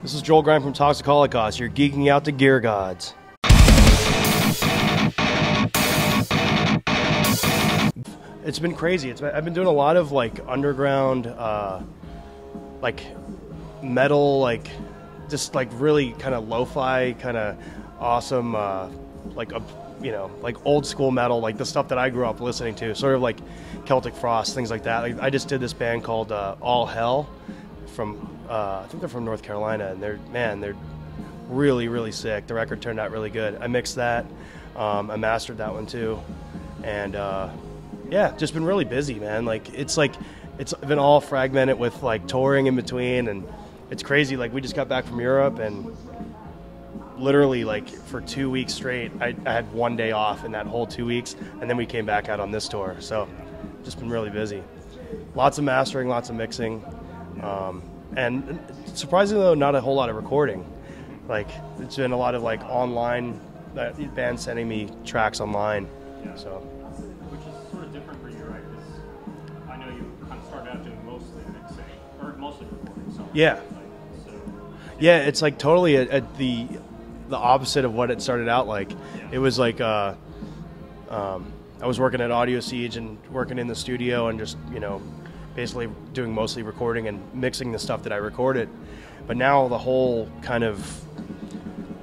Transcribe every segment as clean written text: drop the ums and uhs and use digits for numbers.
This is Joel Grind from Toxic Holocaust. You're geeking out to Gear Gods. It's been crazy. I've been doing a lot of like underground, like metal, like just like really kind of lo-fi, kind of awesome, like old school metal, like the stuff that I grew up listening to, sort of like Celtic Frost, things like that. Like I just did this band called All Hell from. I think they're from North Carolina, and they're really, really sick. The record turned out really good. I mixed that. I mastered that one too, and yeah, just been really busy, man. It's been all fragmented with like touring in between, and it's crazy. Like we just got back from Europe, and literally like for 2 weeks straight, I had one day off in that whole 2 weeks, and then we came back out on this tour. So just been really busy. Lots of mastering, lots of mixing. And surprisingly though, not a whole lot of recording. Like it's been a lot of like online bands sending me tracks online. Yeah. So, which is sort of different for you, right? Because I know you kind of started out doing mostly mixing or mostly recording. So yeah. So yeah, it's like totally the opposite of what it started out like. Yeah. It was like I was working at Audio Siege and working in the studio and just basically doing mostly recording and mixing the stuff that I recorded. But now the whole kind of,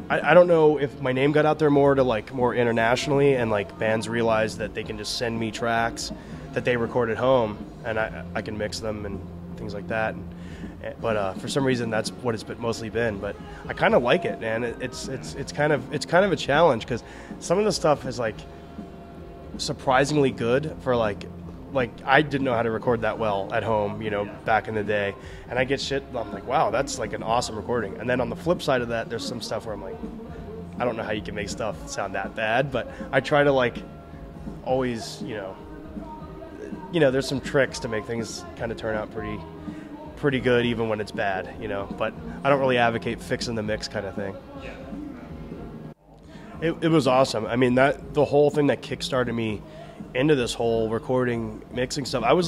I don't know if my name got out there more to like more internationally, and like bands realize that they can just send me tracks that they record at home and I can mix them and things like that. But for some reason that's what it's mostly been. But I kind of like it, man. It's kind of a challenge because some of the stuff is like surprisingly good for like I didn't know how to record that well at home, back in the day. And I get shit, I'm like, wow, that's like an awesome recording. And then on the flip side of that, there's some stuff where I'm like, I don't know how you can make stuff sound that bad, but I try to like always, there's some tricks to make things kind of turn out pretty good even when it's bad, but I don't really advocate fixing the mix kind of thing. Yeah. It was awesome. I mean, the whole thing that kickstarted me into this whole recording, mixing stuff. I was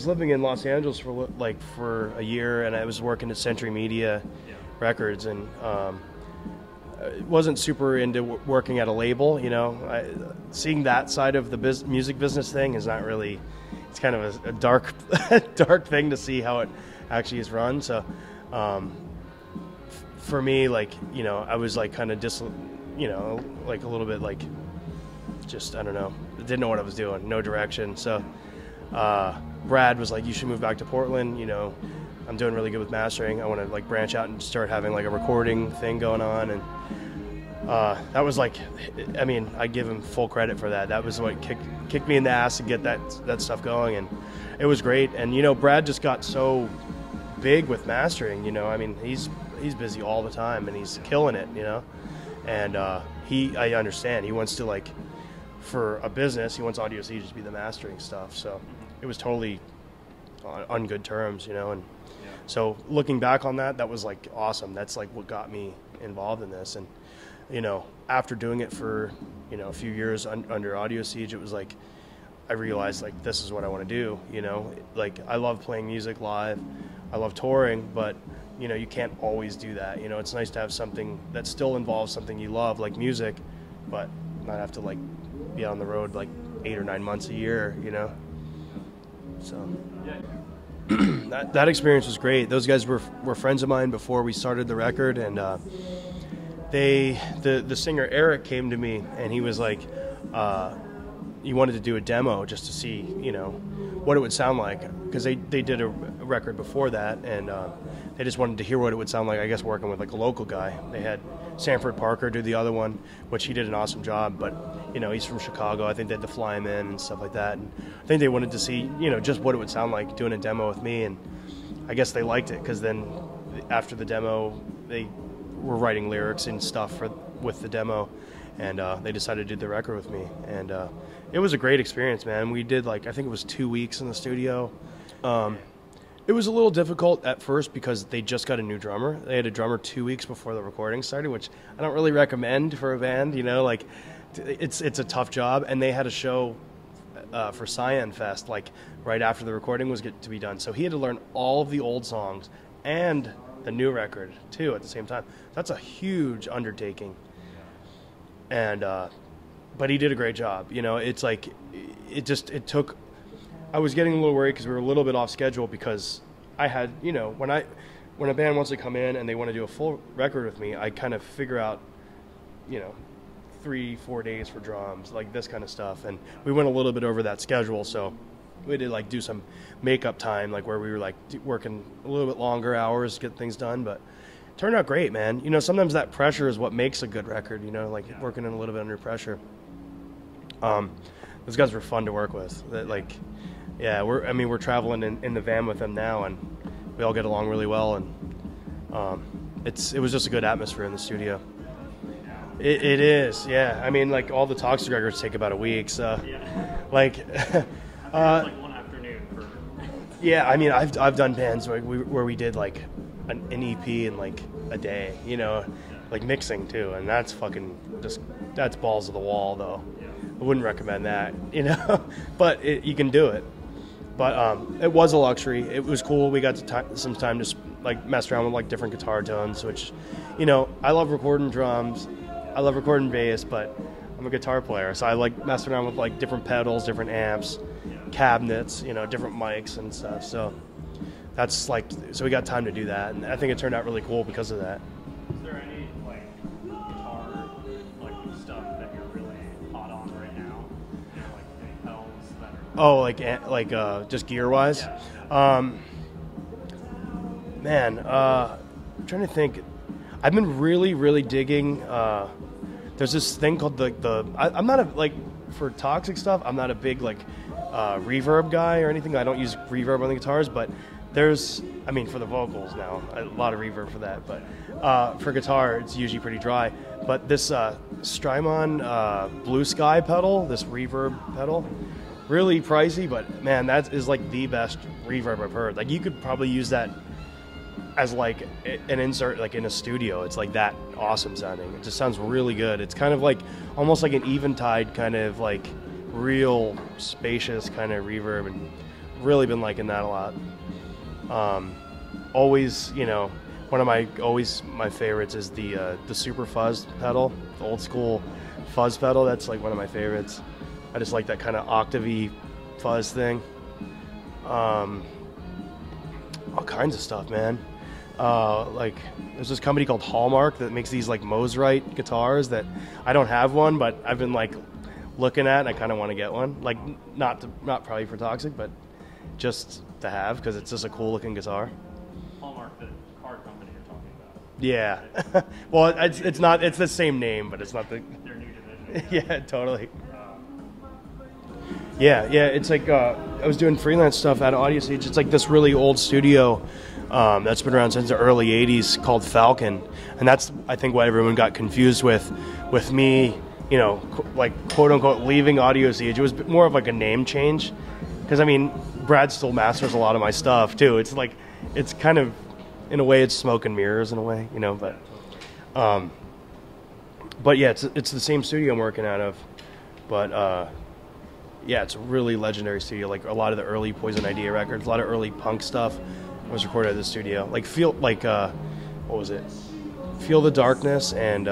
living in Los Angeles for a year, and I was working at Century Media Records, and I wasn't super into working at a label. Seeing that side of the music business thing is not really. It's kind of a dark, dark thing to see how it actually is run. So, for me, I was like kind of like a little bit like. Just, I don't know, didn't know what I was doing, no direction. So Brad was like, you should move back to Portland, I'm doing really good with mastering. I want to like branch out and start having like a recording thing going on. And that was like, I mean, I give him full credit for that. That was what kicked me in the ass to get that stuff going. And it was great. And, Brad just got so big with mastering, I mean, he's busy all the time and he's killing it, and I understand he wants to like, for a business, he wants Audio Siege to be the mastering stuff. So it was totally on good terms, and so looking back on that was like awesome. That's like what got me involved in this. And, after doing it for, a few years under Audio Siege, it was like, I realized like, this is what I want to do, like I love playing music live. I love touring, but you can't always do that. It's nice to have something that still involves something you love, like music, but not have to like be on the road like 8 or 9 months a year, So that experience was great. Those guys were friends of mine before we started the record, and the singer Eric came to me and he was like, he wanted to do a demo just to see, what it would sound like, because they did a record before that, and they just wanted to hear what it would sound like, I guess, working with like a local guy. They had Sanford Parker do the other one, which he did an awesome job, but he's from Chicago. I think they had to fly him in and stuff like that, and I think they wanted to see just what it would sound like doing a demo with me, and I guess they liked it, because then after the demo they were writing lyrics and stuff with the demo, and they decided to do the record with me, and it was a great experience, man. We did I think it was 2 weeks in the studio. It was a little difficult at first because they just got a new drummer. They had a drummer 2 weeks before the recording started, which I don't really recommend for a band, it's a tough job. And they had a show for Cyan Fest right after the recording was to be done. So he had to learn all of the old songs and the new record too at the same time. That's a huge undertaking. And but he did a great job. You know, it's like it took. I was getting a little worried because we were a little bit off schedule because I had, you know, when a band wants to come in and they want to do a full record with me, I kind of figure out, you know, 3-4 days for drums, like this kind of stuff. And we went a little bit over that schedule, so we did like do some makeup time, like where we were like working a little bit longer hours to get things done, but it turned out great, man. You know, sometimes that pressure is what makes a good record, you know, like working in a little bit under pressure. Those guys were fun to work with. Like, yeah, we're traveling in the van with them now, and we all get along really well, and it was just a good atmosphere in the studio. It is, yeah. I mean, like all the Toxic records take about a week, so like, it's like one afternoon for. Yeah, I mean, I've done bands where we did like an EP in like a day, you know, like mixing too, and that's that's balls to the wall though. I wouldn't recommend that, you know, but you can do it. But it was a luxury. It was cool. We got some time to like mess around with like different guitar tones, which, you know, I love recording drums. I love recording bass, but I'm a guitar player, so I like messing around with like different pedals, different amps, cabinets, you know, different mics and stuff. So that's like, so we got time to do that, and I think it turned out really cool because of that. Is there any like guitar like stuff that you're really hot on right now? You know, like any pedals that are. Oh, just gear wise. Yeah. Man, I'm trying to think. I've been really, really digging. There's this thing called I'm not a, like, for Toxic stuff, I'm not a big like reverb guy or anything. I don't use reverb on the guitars, but there's, I mean, for the vocals now, a lot of reverb for that. But for guitar, it's usually pretty dry. But this Strymon Blue Sky pedal, this reverb pedal, really pricey, but man, that is like the best reverb I've heard. Like you could probably use that as like an insert like in a studio. It's like that awesome sounding. It just sounds really good. It's kind of like almost like an Eventide kind of like real spacious kind of reverb, and really been liking that a lot. Always, you know, one of my favorites is the Super Fuzz pedal, the old school fuzz pedal. That's like one of my favorites. I just like that kind of octavey fuzz thing. All kinds of stuff, man. Like there's this company called Hallmark that makes these like Mosrite guitars that I don't have one, but I've been like looking at, and I kind of want to get one. Like not probably for Toxic, but just to have, because it's just a cool looking guitar. Hallmark, the car company you're talking about. Yeah. Well, it's not. It's the same name, but it's not the. Their new division. Yeah, totally. Yeah. It's like I was doing freelance stuff at Audio Stage. It's like this really old studio that's been around since the early '80s called Falcon, and that's, I think, what everyone got confused with me. You know, like quote unquote leaving Audio Siege. It was more of like a name change, because I mean, Brad still masters a lot of my stuff too. It's like, it's kind of, in a way, it's smoke and mirrors in a way, you know. But yeah, it's the same studio I'm working out of, but yeah, it's a really legendary studio. Like a lot of the early Poison Idea records, a lot of early punk stuff was recorded at the studio. Like what was it? Feel the Darkness and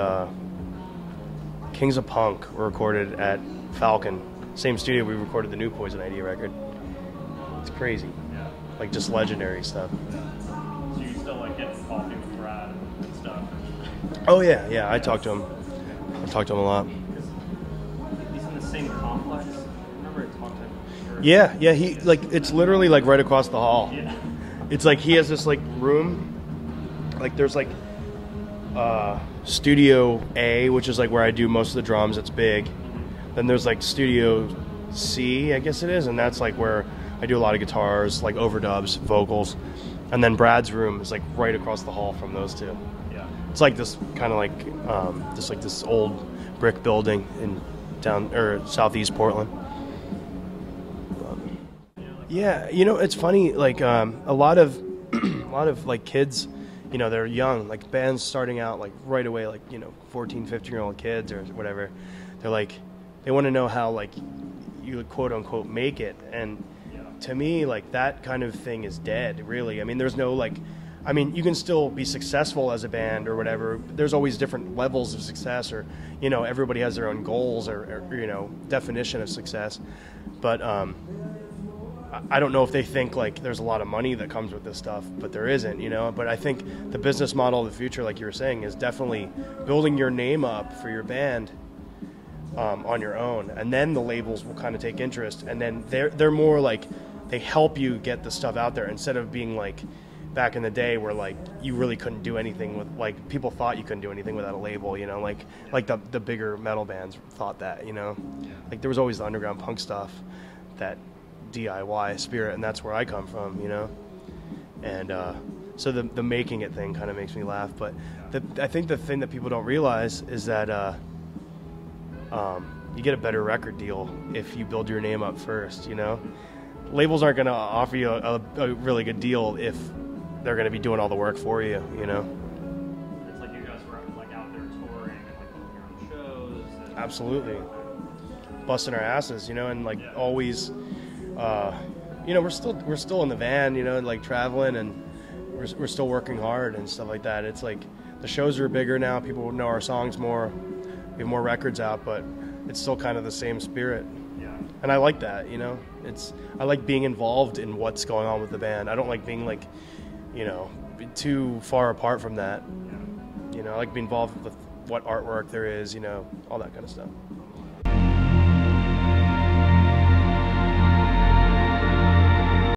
Kings of Punk were recorded at Falcon, same studio we recorded the new Poison Idea record. It's crazy. Yeah. Like just legendary stuff. So you still like getting coffee with Brad and stuff? Oh yeah, I talked to him. I talked to him a lot. He's in the same complex. Remember I talked to him? Yeah, he, like, it's literally like right across the hall. Yeah. It's like he has this like room, like there's like Studio A, which is like where I do most of the drums. It's big. Then there's like Studio C, I guess it is, and that's like where I do a lot of guitars, like overdubs, vocals. And then Brad's room is like right across the hall from those two. Yeah. It's like this kind of like just like this old brick building in southeast Portland. Yeah, you know, it's funny, like a lot of like kids, you know, they're young, like bands starting out like right away, like, you know, 14, 15-year-old kids or whatever. They're like, they want to know how like you quote unquote make it. And to me, like that kind of thing is dead, really. I mean, there's no like I mean, you can still be successful as a band or whatever. There's always different levels of success, or, you know, everybody has their own goals or you know, definition of success. But I don't know if they think like there's a lot of money that comes with this stuff, but there isn't, you know. But I think the business model of the future, like you were saying, is definitely building your name up for your band on your own, and then the labels will kind of take interest, and then they're more like, they help you get the stuff out there, instead of being like back in the day where like you really couldn't do anything with, like, people thought you couldn't do anything without a label, you know, like the bigger metal bands thought that, you know. Like there was always the underground punk stuff, that DIY spirit, and that's where I come from, you know. And so the making it thing kind of makes me laugh. But I think the thing that people don't realize is that you get a better record deal if you build your name up first, you know. Labels aren't going to offer you a really good deal if they're going to be doing all the work for you, you know. It's like you guys were like out there touring and like doing your own shows. And Absolutely. Busting our asses, you know, and like always, you know, we're still in the van, you know, and like traveling, and we're still working hard and stuff like that. It's like the shows are bigger now. People know our songs more. We have more records out, but it's still kind of the same spirit. Yeah. And I like that, you know. I like being involved in what's going on with the band. I don't like being like, you know, too far apart from that. Yeah. You know, I like being involved with what artwork there is, you know, all that kind of stuff.